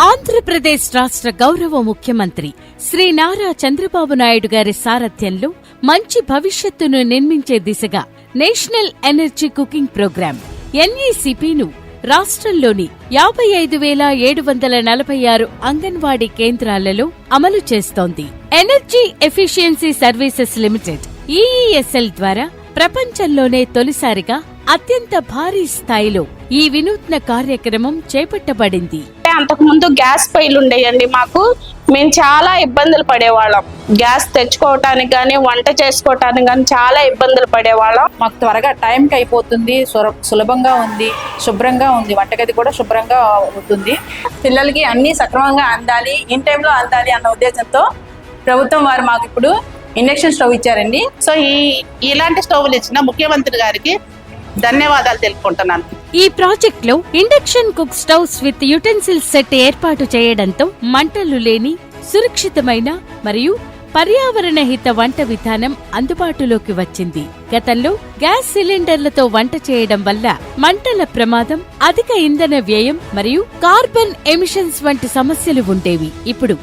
ఆంధ్రప్రదేశ్ రాష్ట్ర గౌరవ ముఖ్యమంత్రి శ్రీ నారా చంద్రబాబు నాయుడు గారి సారథ్యంలో మంచి భవిష్యత్తును నిర్మించే దిశగా నేషనల్ ఎనర్జీ కుకింగ్ ప్రోగ్రాం NECP-ను రాష్ట్రంలోని 55,746 అంగన్వాడీ కేంద్రాలలో అమలు చేస్తోంది. Energy efficiency services limited EESL ద్వారా ప్రపంచంలోనే తొలిసారిగా అత్యంత భారీ స్థాయిలో ఈ వినూత్న కార్యక్రమం చేపట్టబడింది. అంతకు ముందు గ్యాస్ పొయ్యిలు ఉండేయండి. మేము చాలా ఇబ్బందులు పడేవాళ్ళం. గ్యాస్ తెచ్చుకోవటానికి కానీ వంట చేసుకోవటానికి కానీ చాలా ఇబ్బందులు పడేవాళ్ళం. మాకు త్వరగా టైంకి అయిపోతుంది, సులభంగా ఉంది, శుభ్రంగా ఉంది, వంటగది కూడా శుభ్రంగా అవుతుంది. పిల్లలకి అన్ని సక్రమంగా అందాలి, ఇన్ టైంలో అందాలి అన్న ఉద్దేశంతో ప్రభుత్వం వారు మాకు ఇప్పుడు ఇండక్షన్ స్టవ్ ఇచ్చారండి. సో ఇలాంటి స్టవ్లు ఇచ్చిన ముఖ్యమంత్రి గారికి ధన్యవాదాలు తెలుపుకుంటున్నాను. ఈ ప్రాజెక్టులో induction cook stoves with utensils set ఏర్పాటు చేయడంతో మంటలు లేని సురక్షితమైన మరియు పర్యావరణ హిత వంట విధానం అందుబాటులోకి వచ్చింది. గతంలో గ్యాస్ సిలిండర్లతో వంట చేయడం వల్ల మంటల ప్రమాదం, అధిక ఇంధన వ్యయం మరియు కార్బన్ ఎమిషన్స్ వంటి సమస్యలు ఉండేవి. ఇప్పుడు